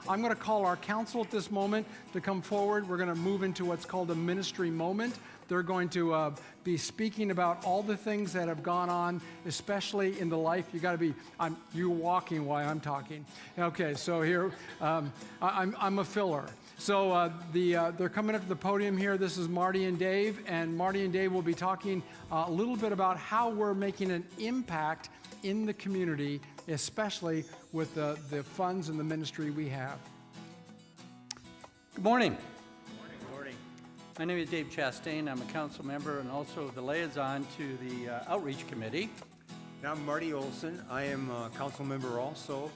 I'm going to call our council at this moment to come forward. We're going to move into what's called a ministry moment. They're going to be speaking about all the things that have gone on, especially in the life. You got to be, you're walking while I'm talking. Okay, so here, I'm a filler. So they're coming up to the podium here. This is Marty and Dave, and Marty and Dave will be talking a little bit about how we're making an impact in the community, especially with the funds and the ministry we have. Good morning. Good morning. My name is Dave Chastain. I'm a council member and also the liaison to the Outreach Committee. And I'm Marty Oleson. I am a council member also,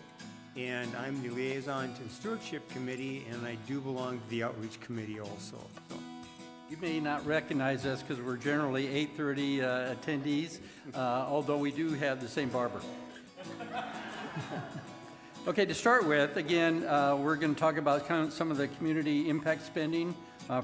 and I'm the liaison to the Stewardship Committee, and I do belong to the Outreach Committee also. So. You may not recognize us because we're generally 8:30 attendees, although we do have the same barber. Okay, to start with, again, we're going to talk about kind of some of the community impact spending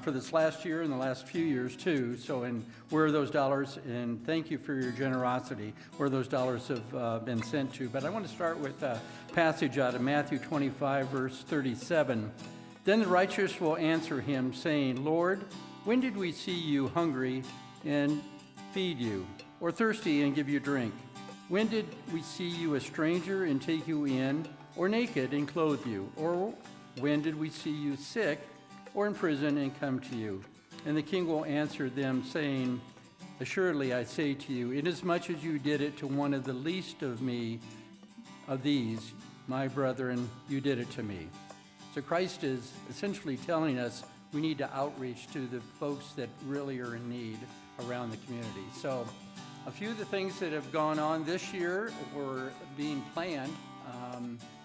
for this last year and the last few years too. So, and where those dollars, and thank you for your generosity, where those dollars have been sent to. But I want to start with a passage out of Matthew 25, verse 37. Then the righteous will answer him, saying, Lord, when did we see you hungry and feed you, or thirsty and give you drink? When did we see you a stranger and take you in, or naked and clothe you? Or when did we see you sick or in prison and come to you? And the king will answer them, saying, Assuredly I say to you, inasmuch as you did it to one of the least of me, of these, my brethren, you did it to me. So Christ is essentially telling us we need to outreach to the folks that really are in need around the community. So a few of the things that have gone on this year were being planned.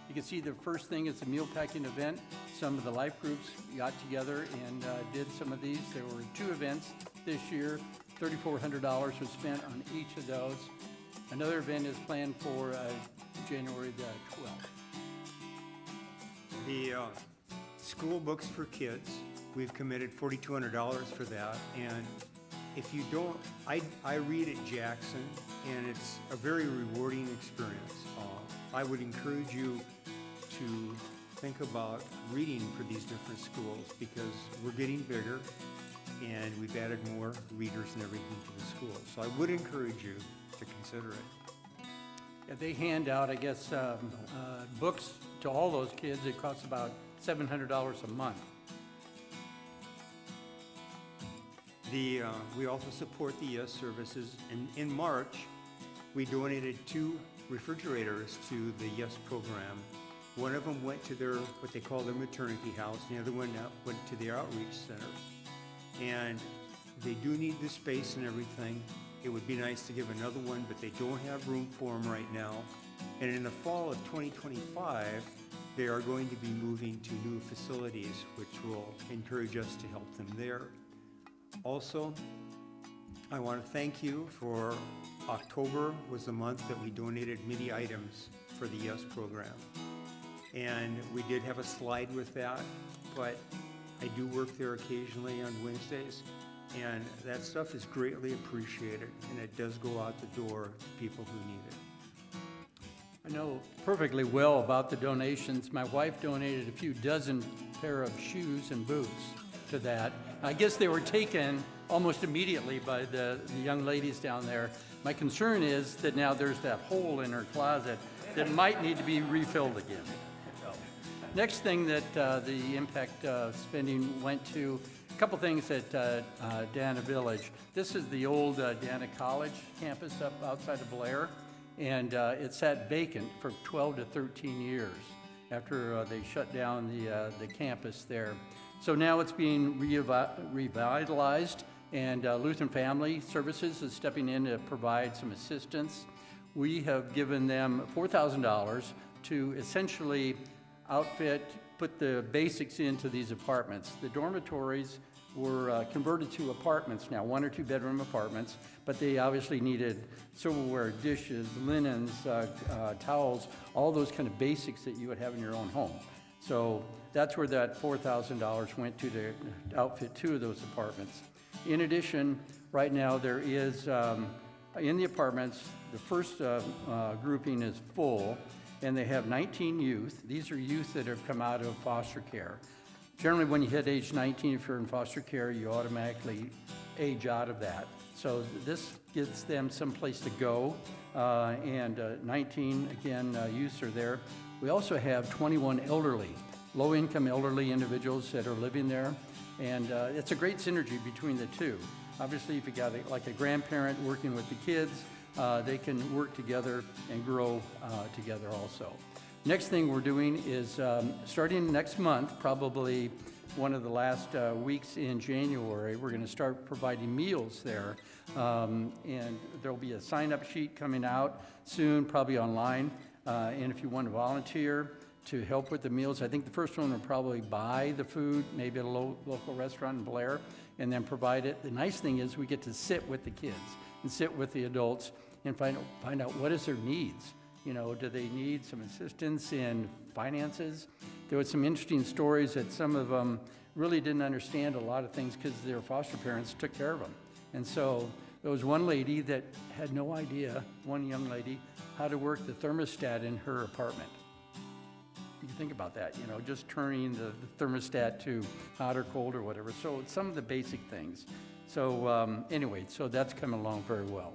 You can see the first thing is the meal packing event. Some of the life groups got together and did some of these. There were 2 events this year. $3,400 was spent on each of those. Another event is planned for January the 12th. The school books for kids, we've committed $4,200 for that. And if you don't, I read at Jackson, and it's a very rewarding experience. I would encourage you to think about reading for these different schools because we're getting bigger and we've added more readers and everything to the school. So I would encourage you to consider it. Yeah, they hand out, I guess, books to all those kids. It costs about $700 a month. We also support the YES services, and in March, we donated 2 refrigerators to the YES program. One of them went to what they call their maternity house, and the other one went to the outreach center. And they do need the space and everything. It would be nice to give another one, but they don't have room for them right now. And in the fall of 2025, they are going to be moving to new facilities, which will encourage us to help them there. Also, I want to thank you for October was the month that we donated many items for the YES program. And we did have a slide with that, but I do work there occasionally on Wednesdays, and that stuff is greatly appreciated, and it does go out the door to people who need it. I know perfectly well about the donations. My wife donated a few dozen pair of shoes and boots to that. I guess they were taken almost immediately by the young ladies down there. My concern is that now there's that hole in her closet that might need to be refilled again. Next thing that the impact spending went to, a couple things at Dana Village. This is the old Dana College campus up outside of Blair, and it sat vacant for 12 to 13 years after they shut down the campus there. So now it's being revitalized, and Lutheran Family Services is stepping in to provide some assistance. We have given them $4,000 to essentially put the basics into these apartments. The dormitories were converted to apartments now, 1 or 2 bedroom apartments, but they obviously needed silverware, dishes, linens, towels, all those kind of basics that you would have in your own home. So that's where that $4,000 went to outfit 2 of those apartments. In addition, right now there is, in the apartments, the first grouping is full, and they have 19 youth. These are youth that have come out of foster care. Generally, when you hit age 19, if you're in foster care, you automatically age out of that. So this gives them some place to go, and 19, again, youths are there. We also have 21 elderly, low-income elderly individuals that are living there, and it's a great synergy between the two. Obviously, if you got like a grandparent working with the kids, they can work together and grow together also. Next thing we're doing is starting next month, probably one of the last weeks in January, we're going to start providing meals there. And there'll be a sign-up sheet coming out soon, probably online. And if you want to volunteer to help with the meals, I think the first one will probably buy the food, maybe at a local restaurant in Blair, and then provide it. The nice thing is we get to sit with the kids and sit with the adults and find out what is their needs. You know, do they need some assistance in finances? There was some interesting stories that some of them really didn't understand a lot of things because their foster parents took care of them. And so there was one lady that had no idea, one young lady, how to work the thermostat in her apartment. You can think about that, you know, just turning the thermostat to hot or cold or whatever. So it's some of the basic things. So anyway, so that's coming along very well.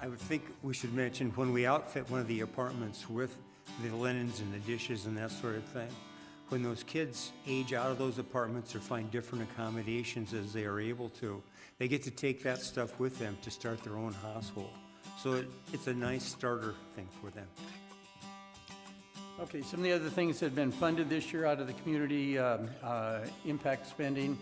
I would think we should mention, when we outfit one of the apartments with the linens and the dishes and that sort of thing, when those kids age out of those apartments or find different accommodations as they are able to, they get to take that stuff with them to start their own household. So it's a nice starter thing for them. Okay, some of the other things that have been funded this year out of the community impact spending: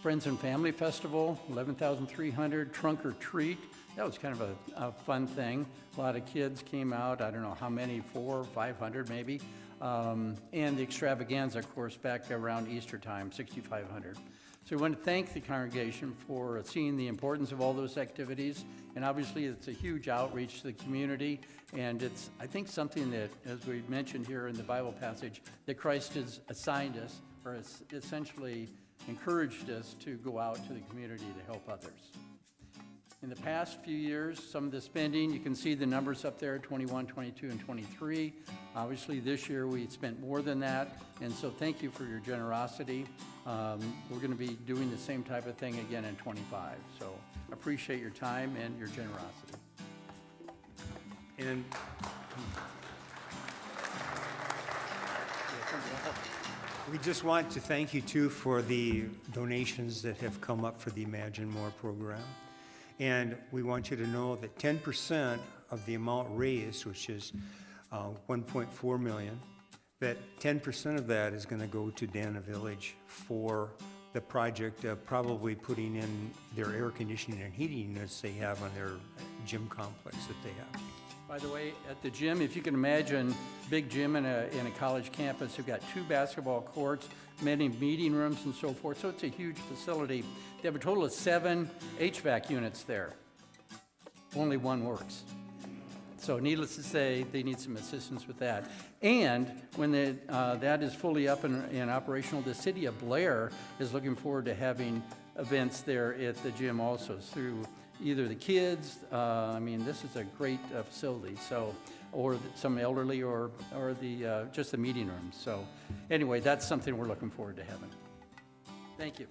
Friends and Family Festival, $11,300. Trunk or Treat, that was kind of a fun thing. A lot of kids came out, I don't know how many, 400 or 500 maybe. And the extravaganza, of course, back around Easter time, 6,500. So we want to thank the congregation for seeing the importance of all those activities. And obviously, it's a huge outreach to the community. And it's, I think, something that, as we mentioned here in the Bible passage, that Christ has assigned us, or has essentially encouraged us to go out to the community to help others. In the past few years, some of the spending, you can see the numbers up there, 21, 22, and 23. Obviously, this year we spent more than that, and so thank you for your generosity. We're going to be doing the same type of thing again in 25, so appreciate your time and your generosity. And we just want to thank you, too, for the donations that have come up for the Imagine More program. And we want you to know that 10% of the amount raised, which is $1.4 million, that 10% of that is going to go to Dana Village for the project of probably putting in their air conditioning and heating units they have on their gym complex that they have. By the way, at the gym, if you can imagine, big gym in a college campus, you've got 2 basketball courts, many meeting rooms and so forth, so it's a huge facility. They have a total of 7 HVAC units there. Only 1 works. So needless to say, they need some assistance with that. And when that is fully up and operational, the city of Blair is looking forward to having events there at the gym also through either the kids, I mean, this is a great facility, so, or some elderly or the just the meeting rooms. So anyway, that's something we're looking forward to having. Thank you.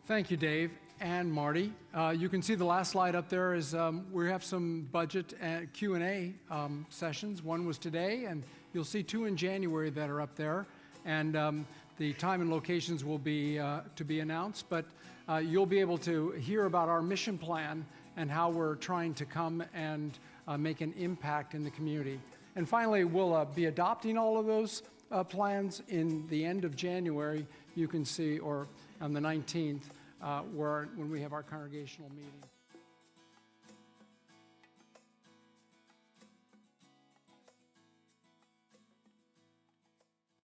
Thank you, Dave and Marty. You can see the last slide up there is we have some budget Q&A sessions. One was today, and you'll see 2 in January that are up there. And the time and locations will be to be announced, but you'll be able to hear about our mission plan and how we're trying to come and make an impact in the community. And finally, we'll be adopting all of those plans in the end of January. You can see, or on the 19th, when we have our congregational meeting.